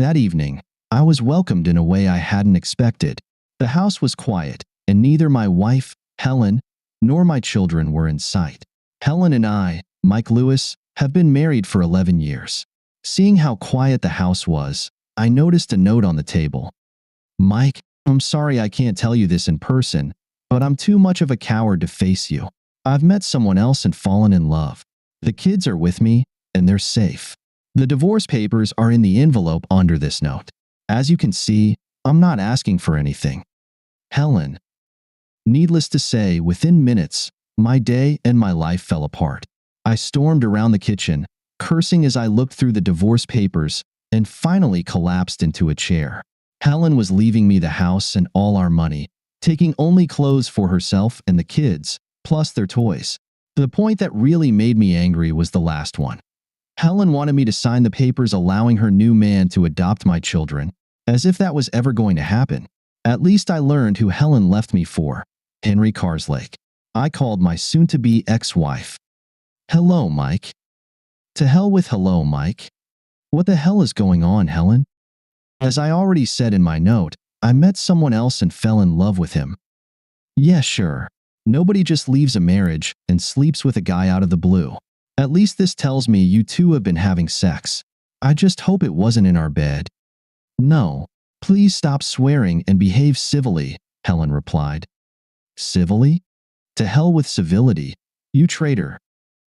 That evening, I was welcomed in a way I hadn't expected. The house was quiet, and neither my wife, Helen, nor my children were in sight. Helen and I, Mike Lewis, have been married for 11 years. Seeing how quiet the house was, I noticed a note on the table. Mike, I'm sorry I can't tell you this in person, but I'm too much of a coward to face you. I've met someone else and fallen in love. The kids are with me, and they're safe. The divorce papers are in the envelope under this note. As you can see, I'm not asking for anything. Helen. Needless to say, within minutes, my day and my life fell apart. I stormed around the kitchen, cursing as I looked through the divorce papers, and finally collapsed into a chair. Helen was leaving me the house and all our money, taking only clothes for herself and the kids, plus their toys. The point that really made me angry was the last one. Helen wanted me to sign the papers allowing her new man to adopt my children, as if that was ever going to happen. At least I learned who Helen left me for. Henry Carslake. I called my soon-to-be ex-wife. Hello, Mike. To hell with hello, Mike. What the hell is going on, Helen? As I already said in my note, I met someone else and fell in love with him. Yeah, sure. Nobody just leaves a marriage and sleeps with a guy out of the blue. At least this tells me you two have been having sex. I just hope it wasn't in our bed. No. Please stop swearing and behave civilly, Helen replied. Civilly? To hell with civility. You traitor.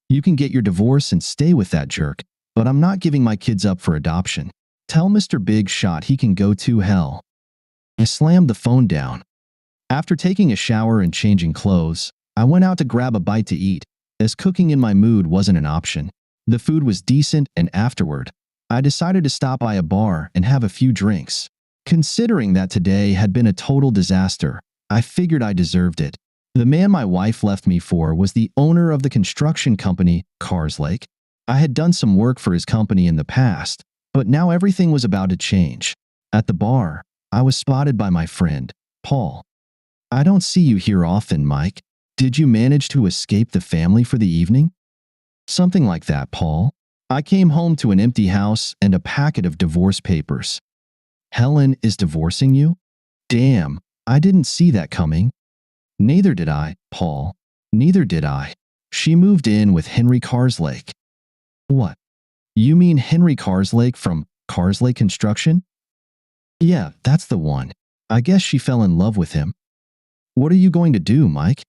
You can get your divorce and stay with that jerk, but I'm not giving my kids up for adoption. Tell Mr. Big Shot he can go to hell. I slammed the phone down. After taking a shower and changing clothes, I went out to grab a bite to eat, as cooking in my mood wasn't an option. The food was decent, and afterward, I decided to stop by a bar and have a few drinks. Considering that today had been a total disaster, I figured I deserved it. The man my wife left me for was the owner of the construction company, Carslake. I had done some work for his company in the past, but now everything was about to change. At the bar, I was spotted by my friend, Paul. I don't see you here often, Mike. Did you manage to escape the family for the evening? Something like that, Paul. I came home to an empty house and a packet of divorce papers. Helen is divorcing you? Damn, I didn't see that coming. Neither did I, Paul. Neither did I. She moved in with Henry Carslake. What? You mean Henry Carslake from Carslake Construction? Yeah, that's the one. I guess she fell in love with him. What are you going to do, Mike?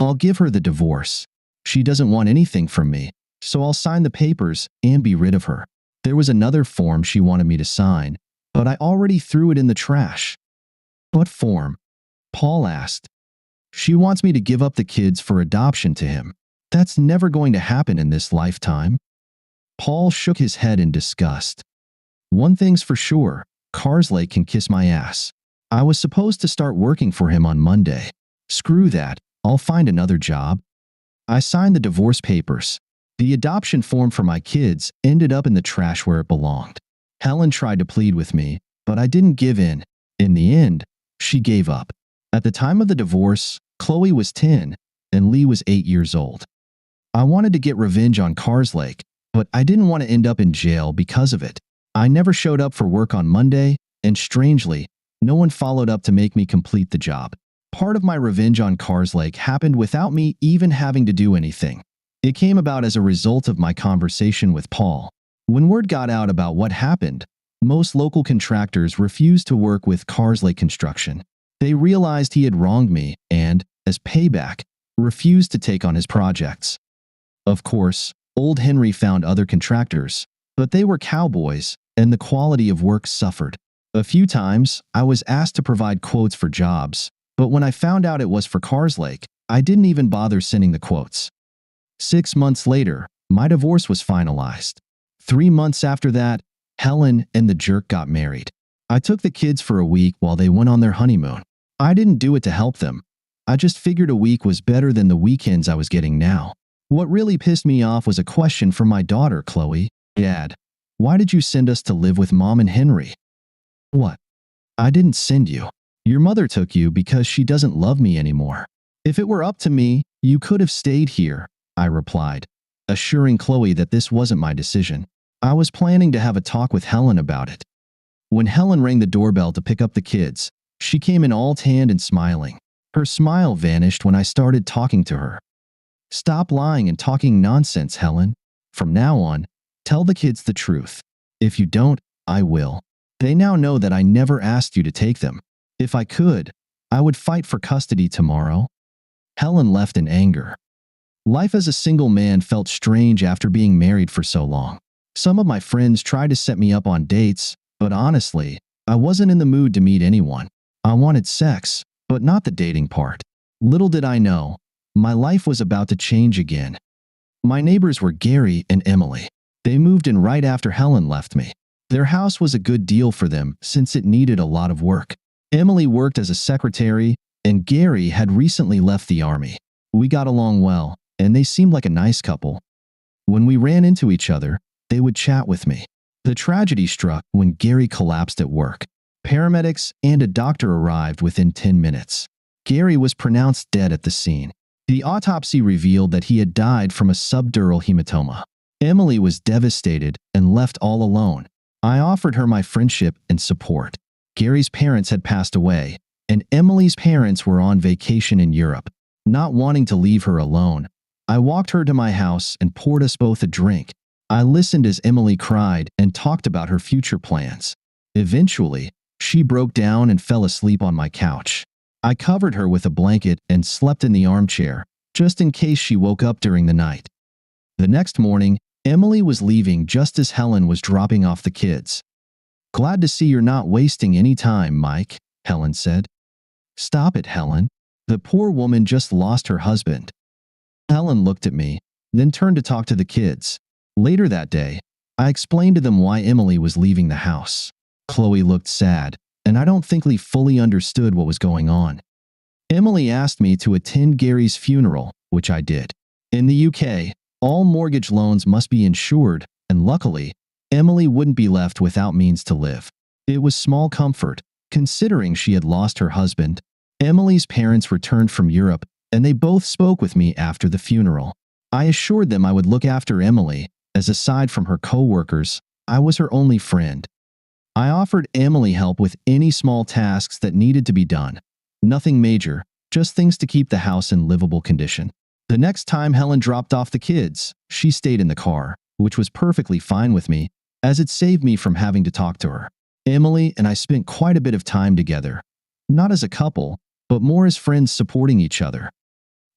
I'll give her the divorce. She doesn't want anything from me, so I'll sign the papers and be rid of her. There was another form she wanted me to sign, but I already threw it in the trash. What form? Paul asked. She wants me to give up the kids for adoption to him. That's never going to happen in this lifetime. Paul shook his head in disgust. One thing's for sure, Carslake can kiss my ass. I was supposed to start working for him on Monday. Screw that, I'll find another job. I signed the divorce papers. The adoption form for my kids ended up in the trash where it belonged. Helen tried to plead with me, but I didn't give in. In the end, she gave up. At the time of the divorce, Chloe was 10 and Lee was 8 years old. I wanted to get revenge on Carslake, but I didn't want to end up in jail because of it. I never showed up for work on Monday, and strangely, no one followed up to make me complete the job. Part of my revenge on Carslake happened without me even having to do anything. It came about as a result of my conversation with Paul. When word got out about what happened, most local contractors refused to work with Carslake Construction. They realized he had wronged me and, as payback, refused to take on his projects. Of course, old Henry found other contractors, but they were cowboys, and the quality of work suffered. A few times, I was asked to provide quotes for jobs, but when I found out it was for Carslake, I didn't even bother sending the quotes. 6 months later, my divorce was finalized. 3 months after that, Helen and the jerk got married. I took the kids for a week while they went on their honeymoon. I didn't do it to help them. I just figured a week was better than the weekends I was getting now. What really pissed me off was a question from my daughter, Chloe. Dad, why did you send us to live with Mom and Henry? What? I didn't send you. Your mother took you because she doesn't love me anymore. If it were up to me, you could have stayed here, I replied, assuring Chloe that this wasn't my decision. I was planning to have a talk with Helen about it. When Helen rang the doorbell to pick up the kids, she came in all tanned and smiling. Her smile vanished when I started talking to her. Stop lying and talking nonsense, Helen. From now on, tell the kids the truth. If you don't, I will. They now know that I never asked you to take them. If I could, I would fight for custody tomorrow. Helen left in anger. Life as a single man felt strange after being married for so long. Some of my friends tried to set me up on dates, but honestly, I wasn't in the mood to meet anyone. I wanted sex, but not the dating part. Little did I know, my life was about to change again. My neighbors were Gary and Emily. They moved in right after Helen left me. Their house was a good deal for them since it needed a lot of work. Emily worked as a secretary, and Gary had recently left the army. We got along well, and they seemed like a nice couple. When we ran into each other, they would chat with me. The tragedy struck when Gary collapsed at work. Paramedics and a doctor arrived within 10 minutes. Gary was pronounced dead at the scene. The autopsy revealed that he had died from a subdural hematoma. Emily was devastated and left all alone. I offered her my friendship and support. Gary's parents had passed away, and Emily's parents were on vacation in Europe. Not wanting to leave her alone, I walked her to my house and poured us both a drink. I listened as Emily cried and talked about her future plans. Eventually, she broke down and fell asleep on my couch. I covered her with a blanket and slept in the armchair, just in case she woke up during the night. The next morning, Emily was leaving just as Helen was dropping off the kids. "Glad to see you're not wasting any time, Mike," Helen said. "Stop it, Helen. The poor woman just lost her husband." Helen looked at me, then turned to talk to the kids. Later that day, I explained to them why Emily was leaving the house. Chloe looked sad, and I don't think Lee fully understood what was going on. Emily asked me to attend Gary's funeral, which I did. In the UK, all mortgage loans must be insured, and luckily, Emily wouldn't be left without means to live. It was small comfort, considering she had lost her husband. Emily's parents returned from Europe, and they both spoke with me after the funeral. I assured them I would look after Emily, as aside from her co-workers, I was her only friend. I offered Emily help with any small tasks that needed to be done. Nothing major, just things to keep the house in livable condition. The next time Helen dropped off the kids, she stayed in the car, which was perfectly fine with me, as it saved me from having to talk to her. Emily and I spent quite a bit of time together, not as a couple, but more as friends supporting each other.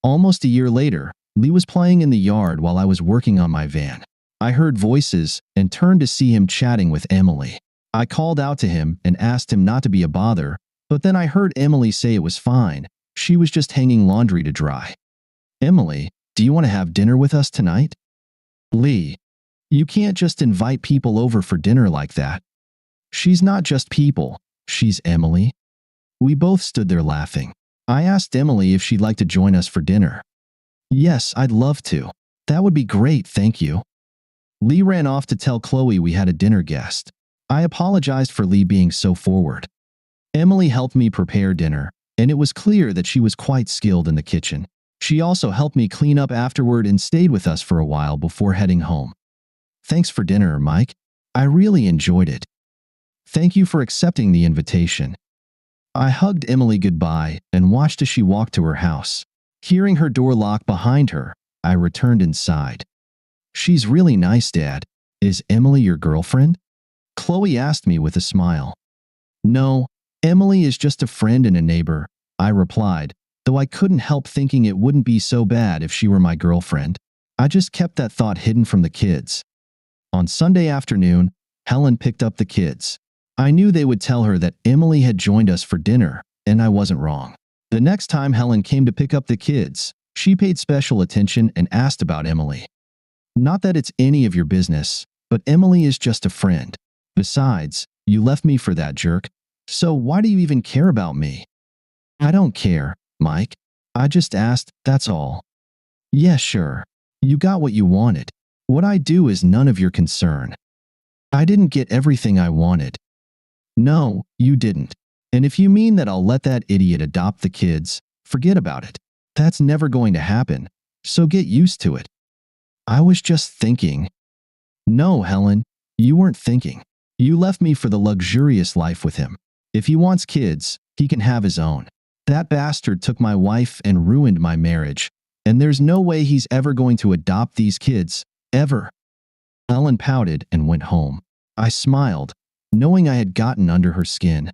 Almost a year later, Lee was playing in the yard while I was working on my van. I heard voices and turned to see him chatting with Emily. I called out to him and asked him not to be a bother, but then I heard Emily say it was fine. She was just hanging laundry to dry. "Emily, do you want to have dinner with us tonight?" "Lee, you can't just invite people over for dinner like that. She's not just people, she's Emily." We both stood there laughing. I asked Emily if she'd like to join us for dinner. "Yes, I'd love to. That would be great, thank you." Lee ran off to tell Chloe we had a dinner guest. I apologized for Lee being so forward. Emily helped me prepare dinner, and it was clear that she was quite skilled in the kitchen. She also helped me clean up afterward and stayed with us for a while before heading home. "Thanks for dinner, Mike. I really enjoyed it." "Thank you for accepting the invitation." I hugged Emily goodbye and watched as she walked to her house. Hearing her door lock behind her, I returned inside. "She's really nice, Dad. Is Emily your girlfriend?" Chloe asked me with a smile. "No, Emily is just a friend and a neighbor," I replied, though I couldn't help thinking it wouldn't be so bad if she were my girlfriend. I just kept that thought hidden from the kids. On Sunday afternoon, Helen picked up the kids. I knew they would tell her that Emily had joined us for dinner, and I wasn't wrong. The next time Helen came to pick up the kids, she paid special attention and asked about Emily. "Not that it's any of your business, but Emily is just a friend. Besides, you left me for that jerk, so why do you even care about me?" "I don't care, Mike. I just asked, that's all." "Yeah, sure. You got what you wanted. What I do is none of your concern." "I didn't get everything I wanted." "No, you didn't. And if you mean that I'll let that idiot adopt the kids, forget about it. That's never going to happen, so get used to it." "I was just thinking." "No, Helen, you weren't thinking. You left me for the luxurious life with him. If he wants kids, he can have his own. That bastard took my wife and ruined my marriage, and there's no way he's ever going to adopt these kids, ever." Helen pouted and went home. I smiled, knowing I had gotten under her skin.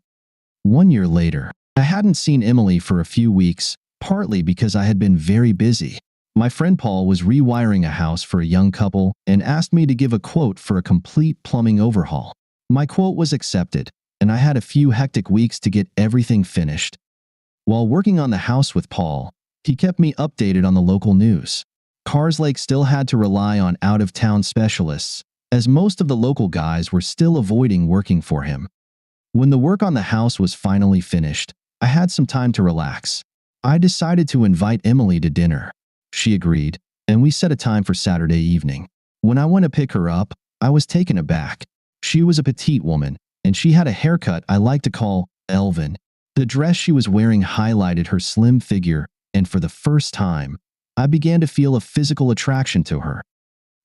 1 year later, I hadn't seen Emily for a few weeks, partly because I had been very busy. My friend Paul was rewiring a house for a young couple and asked me to give a quote for a complete plumbing overhaul. My quote was accepted, and I had a few hectic weeks to get everything finished. While working on the house with Paul, he kept me updated on the local news. Carslake still had to rely on out-of-town specialists, as most of the local guys were still avoiding working for him. When the work on the house was finally finished, I had some time to relax. I decided to invite Emily to dinner. She agreed, and we set a time for Saturday evening. When I went to pick her up, I was taken aback. She was a petite woman, and she had a haircut I like to call elven. The dress she was wearing highlighted her slim figure, and for the first time, I began to feel a physical attraction to her.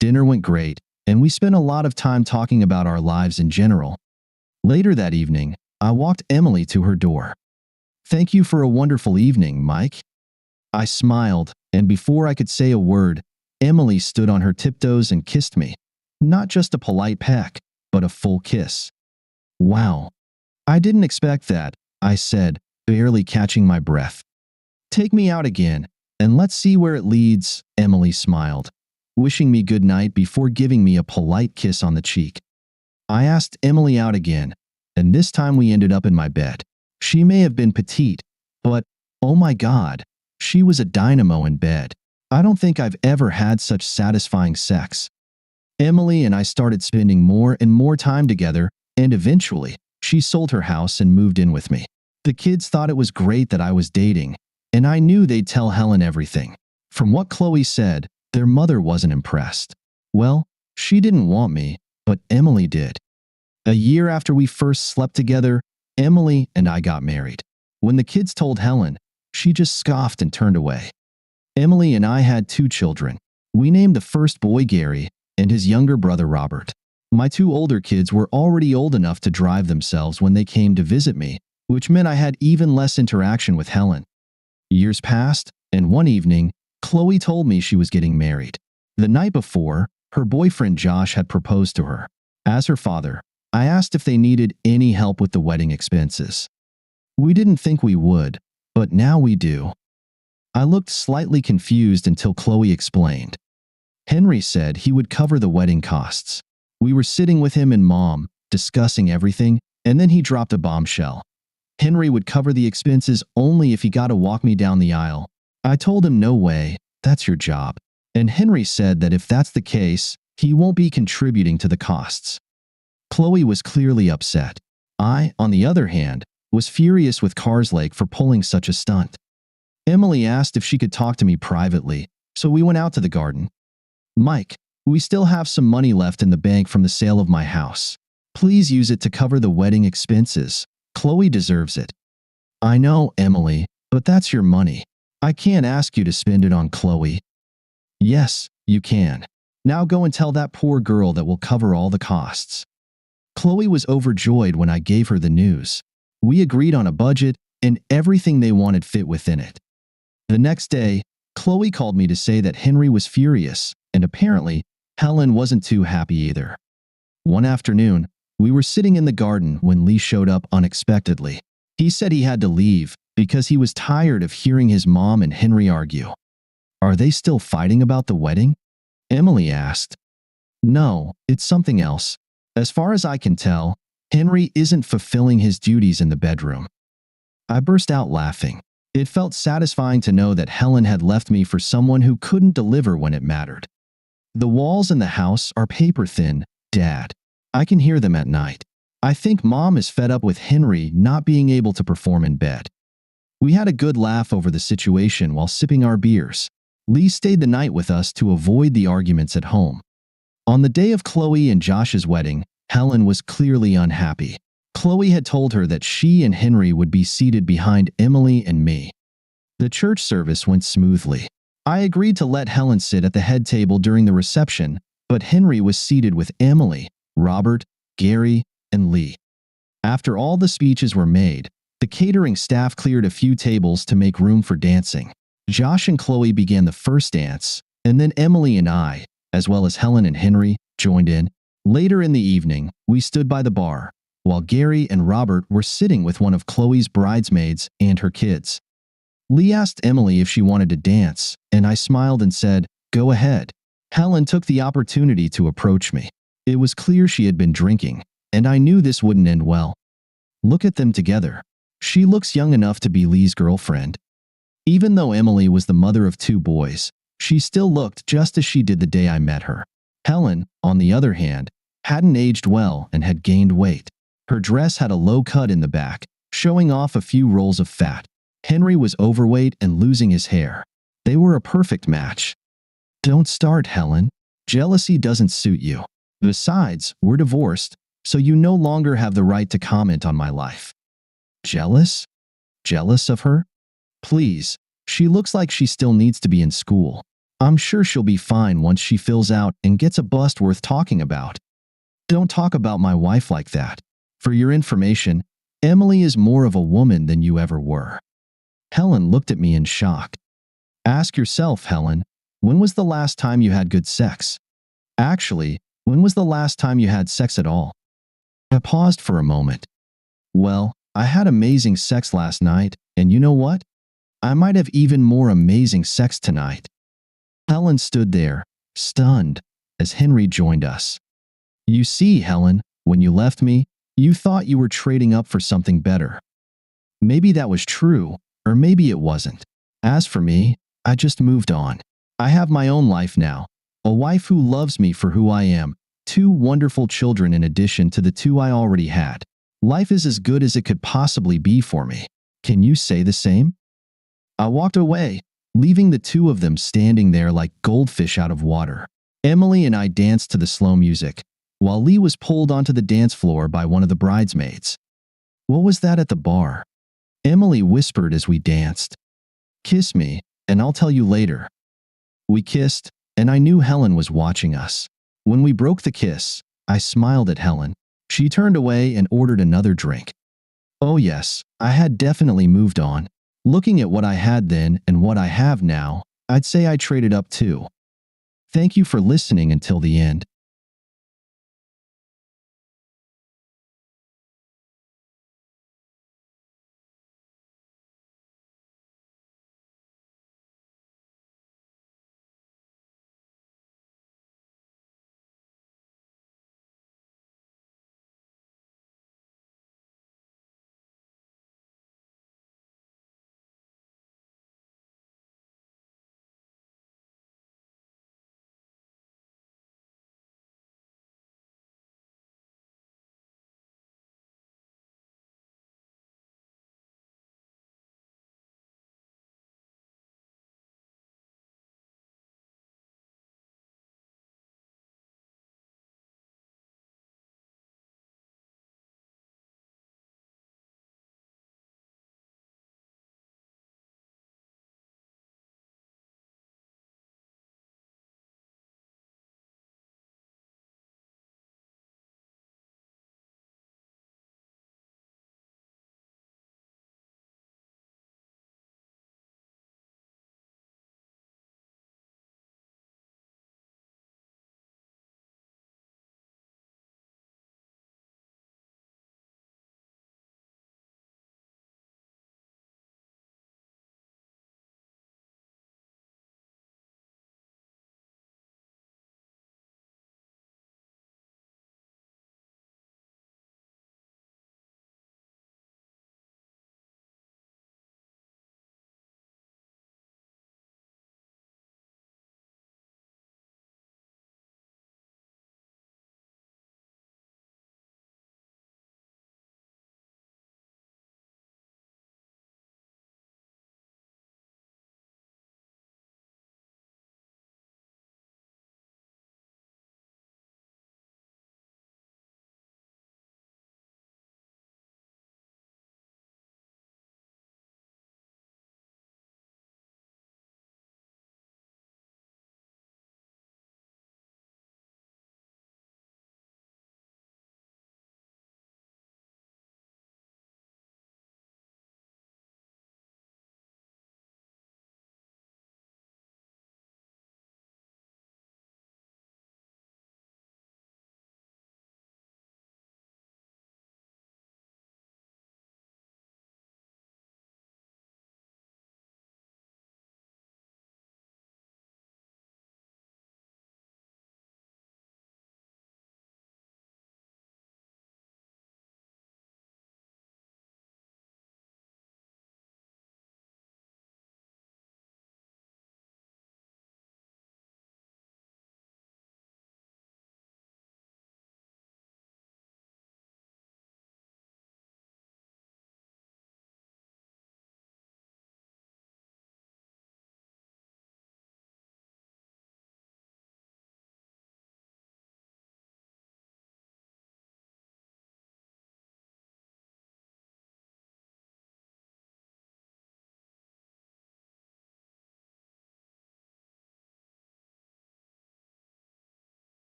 Dinner went great, and we spent a lot of time talking about our lives in general. Later that evening, I walked Emily to her door. "Thank you for a wonderful evening, Mike." I smiled, and before I could say a word, Emily stood on her tiptoes and kissed me. Not just a polite peck, but a full kiss. "Wow. I didn't expect that," I said, barely catching my breath. "Take me out again, and let's see where it leads," Emily smiled, wishing me good night before giving me a polite kiss on the cheek. I asked Emily out again, and this time we ended up in my bed. She may have been petite, but, oh my God, she was a dynamo in bed. I don't think I've ever had such satisfying sex. Emily and I started spending more and more time together, and eventually, she sold her house and moved in with me. The kids thought it was great that I was dating, and I knew they'd tell Helen everything. From what Chloe said, their mother wasn't impressed. Well, she didn't want me, but Emily did. A year after we first slept together, Emily and I got married. When the kids told Helen, she just scoffed and turned away. Emily and I had 2 children. We named the first boy Gary and his younger brother Robert. My 2 older kids were already old enough to drive themselves when they came to visit me, which meant I had even less interaction with Helen. Years passed, and one evening, Chloe told me she was getting married. The night before, her boyfriend Josh had proposed to her. As her father, I asked if they needed any help with the wedding expenses. We didn't think we would, but now we do. I looked slightly confused until Chloe explained. Henry said he would cover the wedding costs. We were sitting with him and Mom, discussing everything, and then he dropped a bombshell. Henry would cover the expenses only if he got to walk me down the aisle. I told him no way, that's your job. And Henry said that if that's the case, he won't be contributing to the costs. Chloe was clearly upset. I, on the other hand, was furious with Carslake for pulling such a stunt. Emily asked if she could talk to me privately, so we went out to the garden. "Mike, we still have some money left in the bank from the sale of my house. Please use it to cover the wedding expenses. Chloe deserves it." "I know, Emily, but that's your money. I can't ask you to spend it on Chloe." "Yes, you can. Now go and tell that poor girl that we'll cover all the costs." Chloe was overjoyed when I gave her the news. We agreed on a budget, and everything they wanted fit within it. The next day, Chloe called me to say that Henry was furious, and apparently, Helen wasn't too happy either. One afternoon, we were sitting in the garden when Lee showed up unexpectedly. He said he had to leave because he was tired of hearing his mom and Henry argue. "Are they still fighting about the wedding?" Emily asked. "No, it's something else. As far as I can tell, Henry isn't fulfilling his duties in the bedroom." I burst out laughing. It felt satisfying to know that Helen had left me for someone who couldn't deliver when it mattered. "The walls in the house are paper thin, Dad. I can hear them at night. I think Mom is fed up with Henry not being able to perform in bed." We had a good laugh over the situation while sipping our beers. Lee stayed the night with us to avoid the arguments at home. On the day of Chloe and Josh's wedding, Helen was clearly unhappy. Chloe had told her that she and Henry would be seated behind Emily and me. The church service went smoothly. I agreed to let Helen sit at the head table during the reception, but Henry was seated with Emily, Robert, Gary, and Lee. After all the speeches were made, the catering staff cleared a few tables to make room for dancing. Josh and Chloe began the first dance, and then Emily and I, as well as Helen and Henry, joined in. Later in the evening, we stood by the bar, while Gary and Robert were sitting with one of Chloe's bridesmaids and her kids. Lee asked Emily if she wanted to dance, and I smiled and said, "Go ahead." Helen took the opportunity to approach me. It was clear she had been drinking, and I knew this wouldn't end well. Look at them together. She looks young enough to be Lee's girlfriend. Even though Emily was the mother of 2 boys, she still looked just as she did the day I met her. Helen, on the other hand, hadn't aged well and had gained weight. Her dress had a low cut in the back, showing off a few rolls of fat. Henry was overweight and losing his hair. They were a perfect match. "Don't start, Helen. Jealousy doesn't suit you. Besides, we're divorced, so you no longer have the right to comment on my life." Jealous? Jealous of her? Please, she looks like she still needs to be in school. I'm sure she'll be fine once she fills out and gets a bust worth talking about. Don't talk about my wife like that. For your information, Emily is more of a woman than you ever were. Helen looked at me in shock. Ask yourself, Helen, when was the last time you had good sex? Actually, when was the last time you had sex at all? I paused for a moment. Well, I had amazing sex last night, and you know what? I might have even more amazing sex tonight. Helen stood there, stunned, as Henry joined us. You see, Helen, when you left me, you thought you were trading up for something better. Maybe that was true, or maybe it wasn't. As for me, I just moved on. I have my own life now, a wife who loves me for who I am, 2 wonderful children in addition to the 2 I already had. Life is as good as it could possibly be for me. Can you say the same? I walked away, leaving the 2 of them standing there like goldfish out of water. Emily and I danced to the slow music, while Lee was pulled onto the dance floor by one of the bridesmaids. What was that at the bar? Emily whispered as we danced. Kiss me, and I'll tell you later. We kissed, and I knew Helen was watching us. When we broke the kiss, I smiled at Helen. She turned away and ordered another drink. Oh yes, I had definitely moved on. Looking at what I had then and what I have now, I'd say I traded up too. Thank you for listening until the end.